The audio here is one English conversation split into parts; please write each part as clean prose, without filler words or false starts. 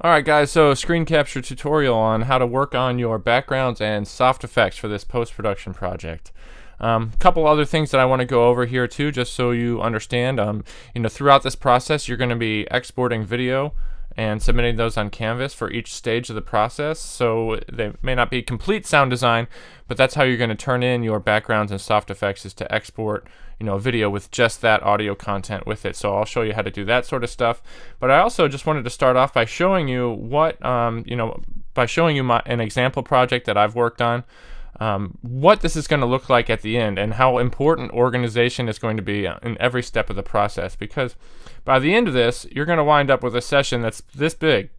Alright guys, so screen capture tutorial on how to work on your backgrounds and soft effects for this post-production project. Couple other things that I want to go over here too, just so you understand. Throughout this process you're going to be exporting video and submitting those on Canvas for each stage of the process. So they may not be complete sound design, but that's how you're going to turn in your backgrounds and soft effects, is to export a video with just that audio content with it. So I'll show you how to do that sort of stuff. But I also just wanted to start off by showing you what by showing you an example project that I've worked on. What this is going to look like at the end, and how important organization is going to be in every step of the process, because by the end of this you're going to wind up with a session that's this big.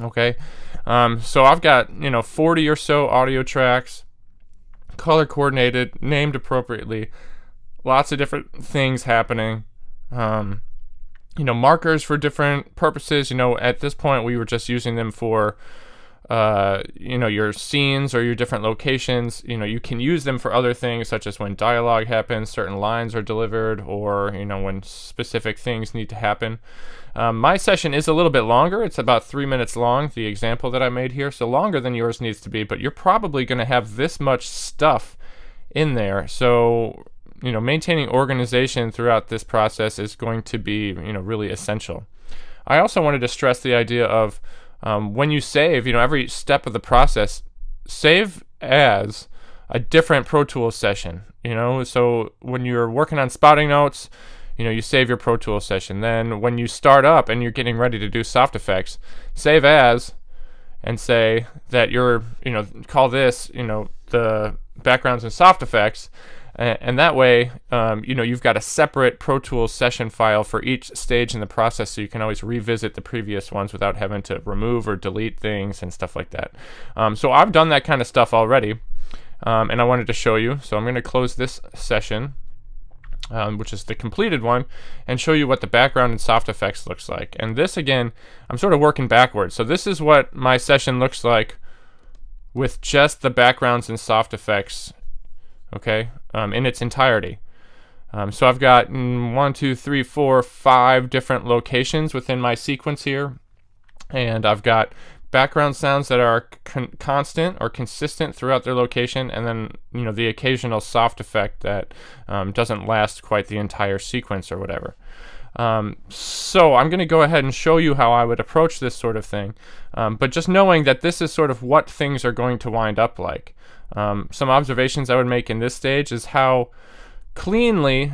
Okay, so I've got 40 or so audio tracks, color coordinated, named appropriately, lots of different things happening, markers for different purposes. At this point we were just using them for your scenes or your different locations. You can use them for other things, such as when dialogue happens, certain lines are delivered, or when specific things need to happen. My session is a little bit longer. It's about 3 minutes long, the example that I made here, so longer than yours needs to be, but you're probably going to have this much stuff in there. So maintaining organization throughout this process is going to be really essential. I also wanted to stress the idea of when you save, every step of the process, save as a different Pro Tools session. So when you're working on spotting notes, you save your Pro Tools session. Then when you start up and you're getting ready to do soft effects, save as, and say that you're, call this, the backgrounds and soft effects. And that way, you've got a separate Pro Tools session file for each stage in the process, so you can always revisit the previous ones without having to remove or delete things and stuff like that. So I've done that kind of stuff already, and I wanted to show you. So I'm going to close this session, which is the completed one, and show you what the background and soft effects looks like. And this, again, I'm sort of working backwards. So this is what my session looks like with just the backgrounds and soft effects, okay, in its entirety. So I've got 1, 2, 3, 4, 5 different locations within my sequence here, and I've got background sounds that are constant or consistent throughout their location, and then the occasional soft effect that doesn't last quite the entire sequence or whatever. So I'm going to go ahead and show you how I would approach this sort of thing, but just knowing that this is sort of what things are going to wind up like. Some observations I would make in this stage is how cleanly,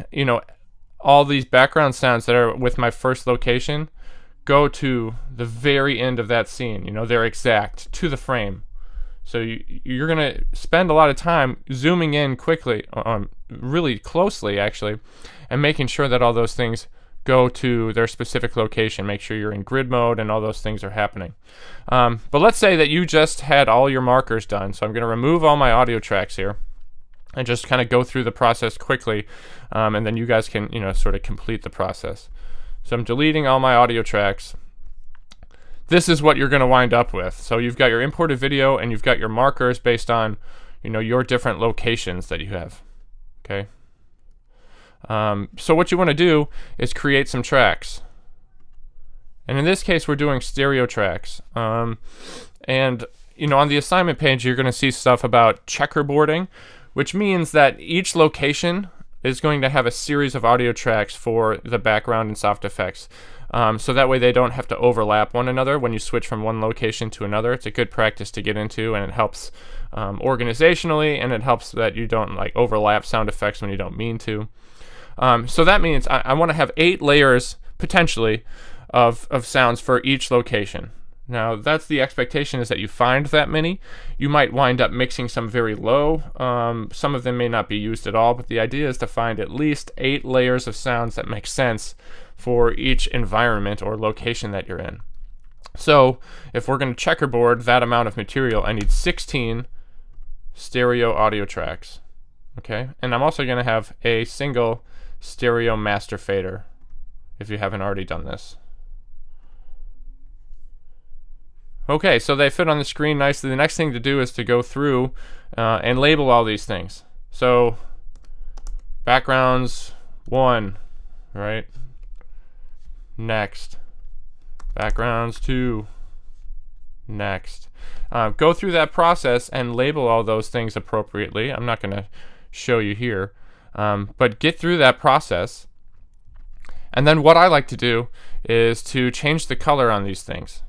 all these background sounds that are with my first location go to the very end of that scene. They're exact to the frame. So you're going to spend a lot of time zooming in quickly, really closely actually, and making sure that all those things go to their specific location. Make sure you're in grid mode and all those things are happening. But let's say that you just had all your markers done. So I'm going to remove all my audio tracks here and just kind of go through the process quickly, and then you guys can sort of complete the process. So I'm deleting all my audio tracks. This is what you're going to wind up with. So you've got your imported video and you've got your markers based on your different locations that you have. Okay. So what you want to do is create some tracks, and in this case we're doing stereo tracks. And on the assignment page you're going to see stuff about checkerboarding, which means that each location is going to have a series of audio tracks for the background and soft effects, so that way they don't have to overlap one another when you switch from one location to another. It's a good practice to get into, and it helps organizationally, and it helps that you don't overlap sound effects when you don't mean to. So that means I want to have 8 layers potentially of sounds for each location. Now that's the expectation, is that you find that many. You might wind up mixing some very low. Some of them may not be used at all, but the idea is to find at least 8 layers of sounds that make sense for each environment or location that you're in. So if we're going to checkerboard that amount of material, I need 16 stereo audio tracks. Okay, and I'm also going to have a single stereo master fader, if you haven't already done this. Okay, so they fit on the screen nicely. The next thing to do is to go through and label all these things. So backgrounds 1, right? Next. backgrounds 2, next. Go through that process and label all those things appropriately. I'm not going to show you here, but get through that process. And then what I like to do is to change the color on these things.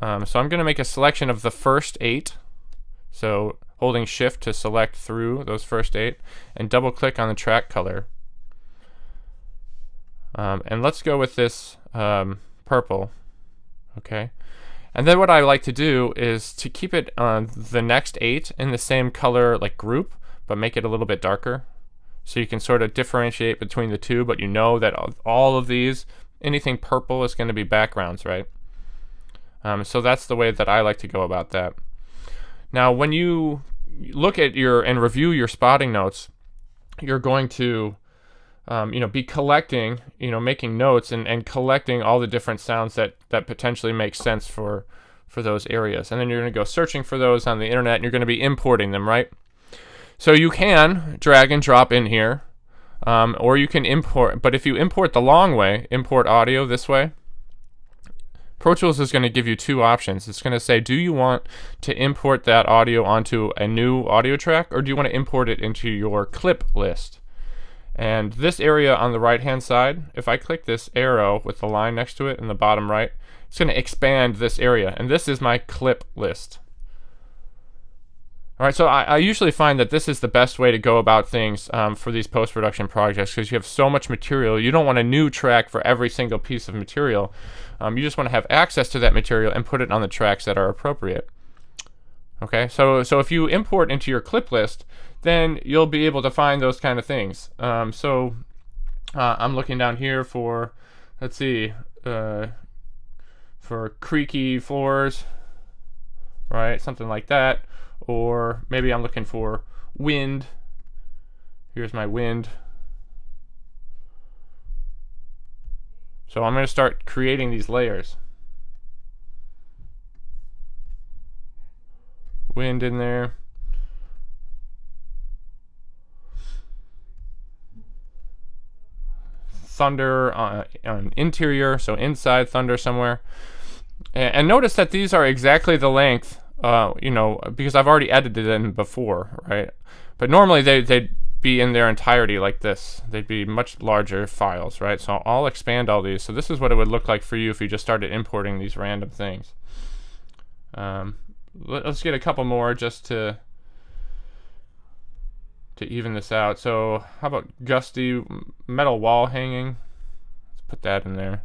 So I'm going to make a selection of the first 8. So holding shift to select through those first 8 and double click on the track color. And let's go with this purple. Okay. And then what I like to do is to keep it the next 8 in the same color like group, but make it a little bit darker. So you can sort of differentiate between the two, but you know that all of these, anything purple is going to be backgrounds, right? So that's the way that I like to go about that. Now, when you look at and review your spotting notes, you're going to be collecting, making notes and collecting all the different sounds that potentially make sense for those areas. And then you're going to go searching for those on the internet, and you're going to be importing them, right? So you can drag and drop in here, or you can import. But if you import the long way, import audio this way, Pro Tools is going to give you 2 options. It's going to say, do you want to import that audio onto a new audio track, or do you want to import it into your clip list? And this area on the right hand side, if I click this arrow with the line next to it in the bottom right, it's going to expand this area, and this is my clip list. Alright, so I usually find that this is the best way to go about things for these post-production projects, because you have so much material. You don't want a new track for every single piece of material. You just want to have access to that material and put it on the tracks that are appropriate. Okay, so if you import into your clip list, then you'll be able to find those kind of things. I'm looking down here for, let's see, for creaky floors, right? Something like that. Or maybe I'm looking for wind. Here's my wind. So I'm going to start creating these layers. Wind in there. Thunder on interior, so inside thunder somewhere. And notice that these are exactly the length, because I've already edited them before, right? But normally they'd be in their entirety like this. They'd be much larger files, right? So I'll expand all these. So this is what it would look like for you if you just started importing these random things. Let's get a couple more just to even this out. So how about gusty metal wall hanging? Let's put that in there.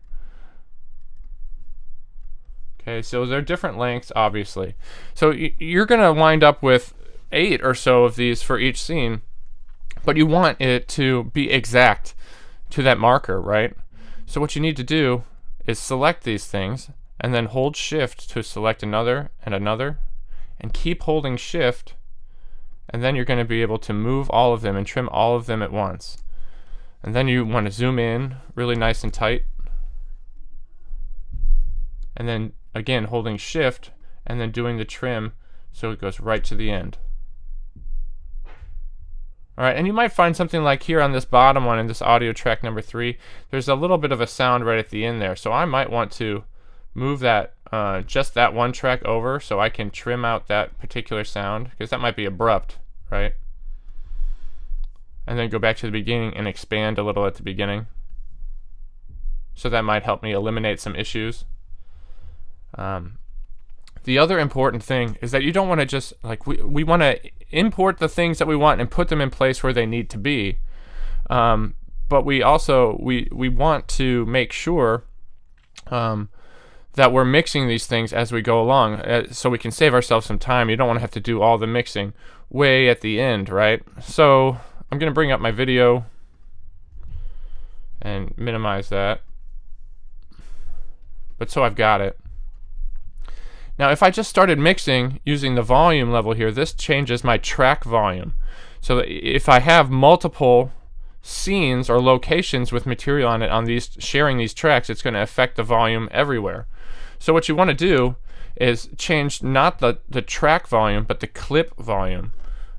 Okay, so they're different lengths, obviously. So you're going to wind up with 8 or so of these for each scene, but you want it to be exact to that marker, right? So what you need to do is select these things and then hold shift to select another and another, and keep holding shift, and then you're going to be able to move all of them and trim all of them at once. And then you want to zoom in really nice and tight, and then again holding shift and then doing the trim so it goes right to the end. Alright, and you might find something like here on this bottom one in this audio track number 3, there's a little bit of a sound right at the end there. So I might want to move that just that one track over so I can trim out that particular sound, because that might be abrupt, right? And then go back to the beginning and expand a little at the beginning. So that might help me eliminate some issues. The other important thing is that you don't want to just, like, we want to import the things that we want and put them in place where they need to be. But we also, we want to make sure that we're mixing these things as we go along, so we can save ourselves some time. You don't want to have to do all the mixing way at the end, right? So I'm going to bring up my video and minimize that. But so I've got it. Now if I just started mixing using the volume level here, this changes my track volume. So if I have multiple scenes or locations with material on it on these sharing these tracks, it's going to affect the volume everywhere. So what you want to do is change not the track volume but the clip volume.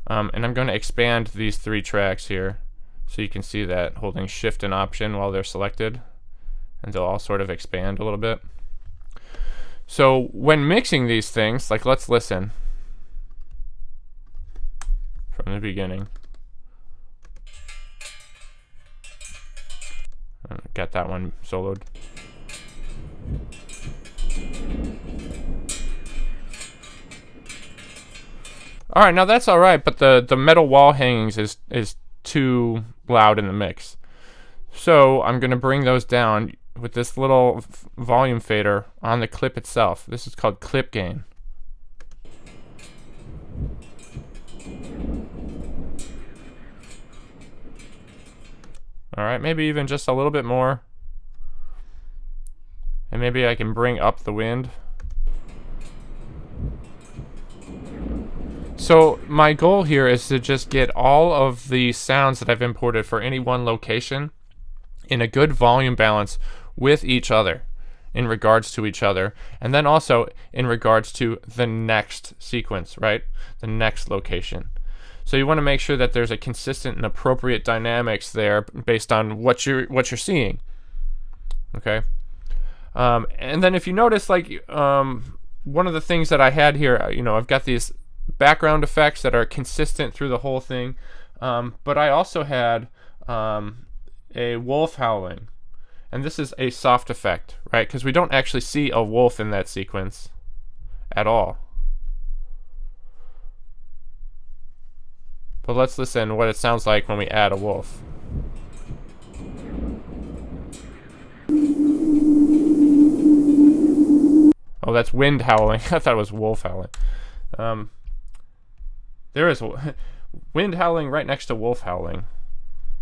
And I'm going to expand these 3 tracks here so you can see that, holding shift and option while they're selected, and they'll all sort of expand a little bit. So when mixing these things, like let's listen from the beginning. Got that one soloed. All right, now that's all right, but the metal wall hangings is too loud in the mix. So I'm going to bring those down with this little volume fader on the clip itself. This is called clip gain. All right, maybe even just a little bit more. And maybe I can bring up the wind. So my goal here is to just get all of the sounds that I've imported for any one location in a good volume balance with each other, in regards to each other, and then also in regards to the next sequence, right? The next location. So you want to make sure that there's a consistent and appropriate dynamics there based on what you're seeing. Okay. And then if you notice, like one of the things that I had here, I've got these background effects that are consistent through the whole thing, but I also had a wolf howling, and this is a soft effect, right? Because we don't actually see a wolf in that sequence at all. But let's listen what it sounds like when we add a wolf. Oh, that's wind howling. I thought it was wolf howling. There is wind howling right next to wolf howling.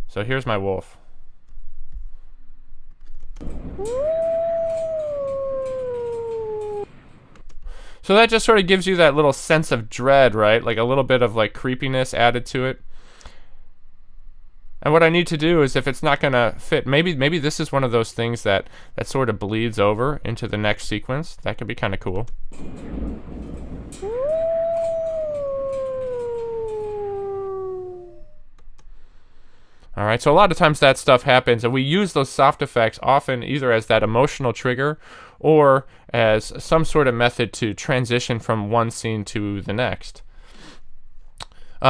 So here's my wolf. So that just sort of gives you that little sense of dread, right? Like a little bit of like creepiness added to it. And what I need to do is, if it's not gonna fit, maybe this is one of those things that sort of bleeds over into the next sequence. That could be kind of cool. All right, so a lot of times that stuff happens, and we use those soft effects often either as that emotional trigger or as some sort of method to transition from one scene to the next.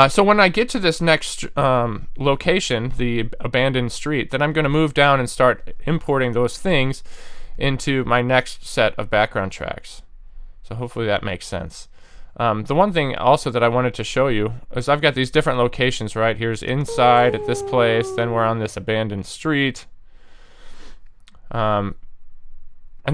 So when I get to this next location, the abandoned street, then I'm going to move down and start importing those things into my next set of background tracks. So hopefully that makes sense. The one thing also that I wanted to show you is I've got these different locations, right? Here's inside at this place, then we're on this abandoned street. And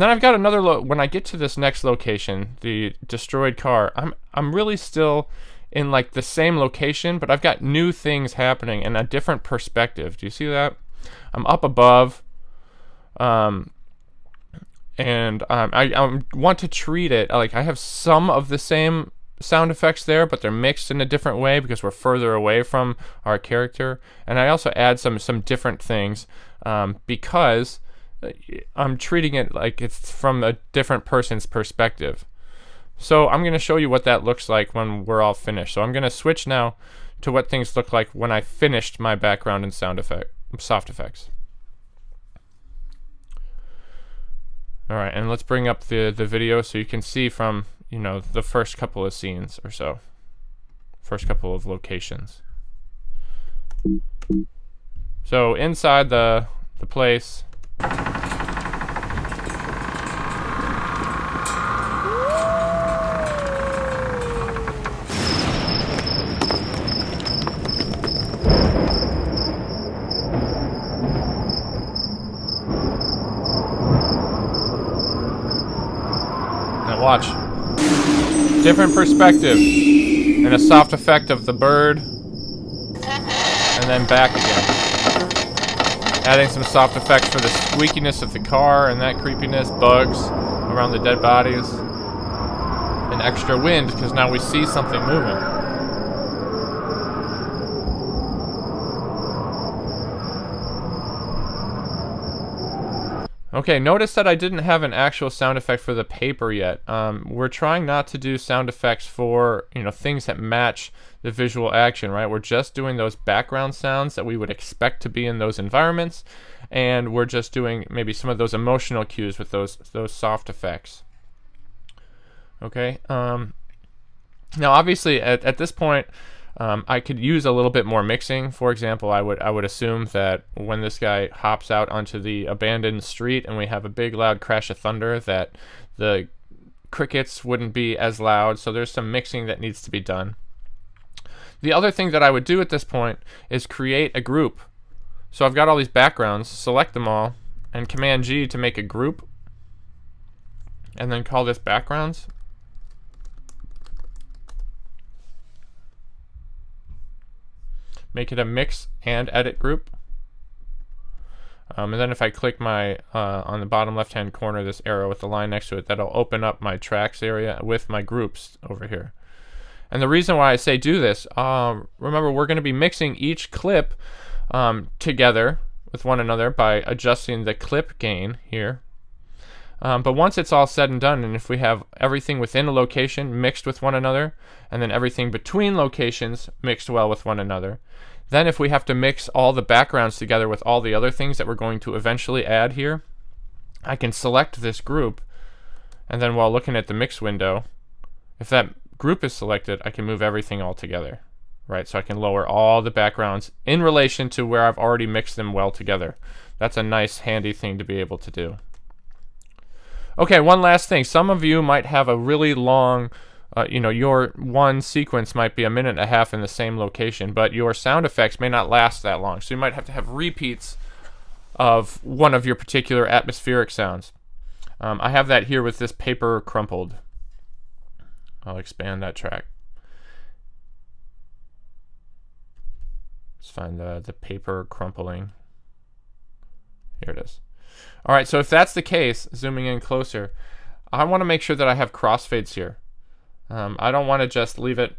then I've got another when I get to this next location, the destroyed car, I'm really still in like the same location, but I've got new things happening in a different perspective. Do you see that? I'm up above, and I want to treat it like I have some of the same sound effects there, but they're mixed in a different way because we're further away from our character. And I also add some different things because I'm treating it like it's from a different person's perspective. So I'm going to show you what that looks like when we're all finished. So I'm going to switch now to what things look like when I finished my background and soft effects. All right, and let's bring up the video so you can see from, the first couple of scenes or so. First couple of locations. So inside the place. Watch. Different perspective. And a soft effect of the bird. And then back again. Adding some soft effects for the squeakiness of the car and that creepiness. Bugs around the dead bodies. And extra wind because now we see something moving. Okay, notice that I didn't have an actual sound effect for the paper yet. We're trying not to do sound effects for, things that match the visual action, right? We're just doing those background sounds that we would expect to be in those environments, and we're just doing maybe some of those emotional cues with those soft effects. Okay. Now, obviously, at this point, I could use a little bit more mixing. For example, I would assume that when this guy hops out onto the abandoned street and we have a big loud crash of thunder, that the crickets wouldn't be as loud. So there's some mixing that needs to be done. The other thing that I would do at this point is create a group. So I've got all these backgrounds, select them all, and Command G to make a group, and then call this backgrounds. Make it a mix and edit group. And then if I click my on the bottom left hand corner, this arrow with the line next to it, that'll open up my tracks area with my groups over here. And the reason why I say do this, remember, we're going to be mixing each clip together with one another by adjusting the clip gain here. But once it's all said and done, and if we have everything within a location mixed with one another, and then everything between locations mixed well with one another, then if we have to mix all the backgrounds together with all the other things that we're going to eventually add here, I can select this group, and then while looking at the mix window, if that group is selected, I can move everything all together, right? So I can lower all the backgrounds in relation to where I've already mixed them well together. That's a nice, handy thing to be able to do. Okay, one last thing. Some of you might have a really long, your one sequence might be 1.5 minutes in the same location, but your sound effects may not last that long. So you might have to have repeats of one of your particular atmospheric sounds. I have that here with this paper crumpled. I'll expand that track. Let's find the paper crumpling. Here it is. All right, so if that's the case, zooming in closer, I want to make sure that I have crossfades here. I don't want to just leave it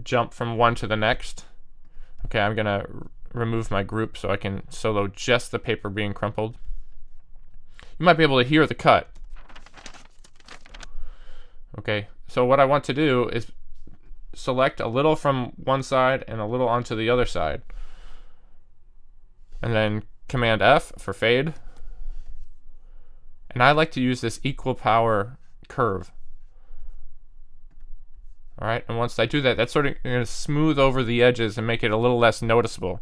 jump from one to the next. Okay, I'm going to remove my group so I can solo just the paper being crumpled. You might be able to hear the cut. Okay, so what I want to do is select a little from one side and a little onto the other side. And then Command F for fade. And I like to use this equal power curve. All right, and once I do that, that's sort of going to smooth over the edges and make it a little less noticeable.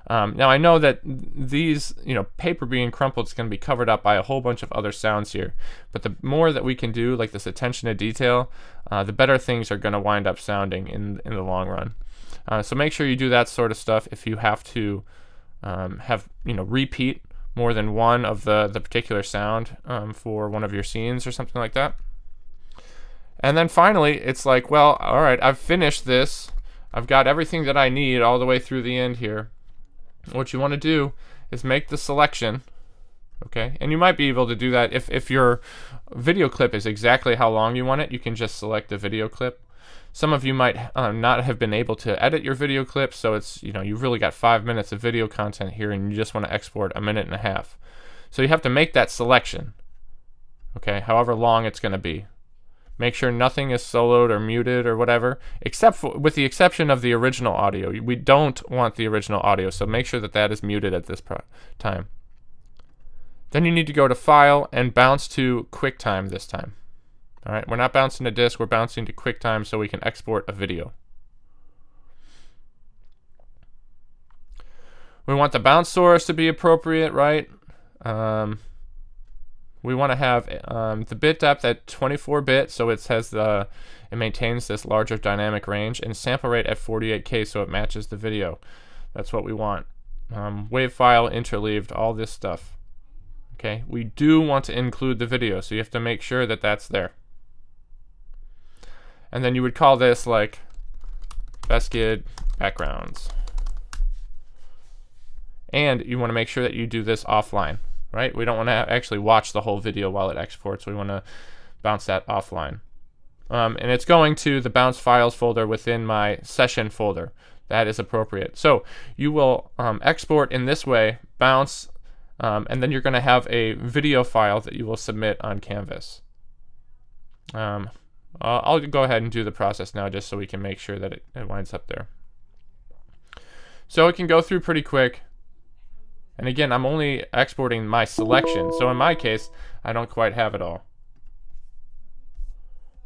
Now I know that these, paper being crumpled is going to be covered up by a whole bunch of other sounds here. But the more that we can do, like this attention to detail, the better things are going to wind up sounding in the long run. So make sure you do that sort of stuff if you have to repeat more than one of the particular sound for one of your scenes or something like that. And then finally, it's like, well, all right, I've finished this. I've got everything that I need all the way through the end here. What you want to do is make the selection, okay? And you might be able to do that if your video clip is exactly how long you want it. You can just select the video clip. Some of you might not have been able to edit your video clip, so it's, you've really got 5 minutes of video content here and you just want to export 1.5 minutes. So you have to make that selection, okay, however long it's going to be. Make sure nothing is soloed or muted or whatever, with the exception of the original audio. We don't want the original audio, so make sure that is muted at this time. Then you need to go to File and bounce to QuickTime this time. All right, we're not bouncing to disk, we're bouncing to QuickTime so we can export a video. We want the bounce source to be appropriate, right? We want to have the bit depth at 24-bit, so it maintains this larger dynamic range, and sample rate at 48K, so it matches the video. That's what we want. Wave file, interleaved, all this stuff. Okay, we do want to include the video, so you have to make sure that that's there. And then you would call this like Beskid backgrounds. And you want to make sure that you do this offline, right? We don't want to actually watch the whole video while it exports. We want to bounce that offline. And it's going to the bounce files folder within my session folder. That is appropriate. So you will export in this way, bounce, and then you're going to have a video file that you will submit on Canvas. I'll go ahead and do the process now just so we can make sure that it winds up there. So it can go through pretty quick. And again, I'm only exporting my selection. So in my case, I don't quite have it all.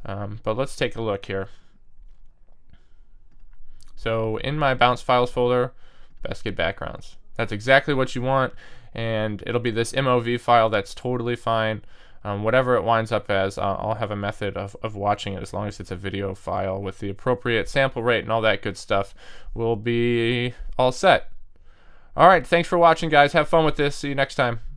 But let's take a look here. So in my bounce files folder, best get backgrounds. That's exactly what you want, and it'll be this MOV file. That's totally fine. Whatever it winds up as, I'll have a method of watching it. As long as it's a video file with the appropriate sample rate and all that good stuff, we'll be all set. All right, thanks for watching, guys. Have fun with this. See you next time.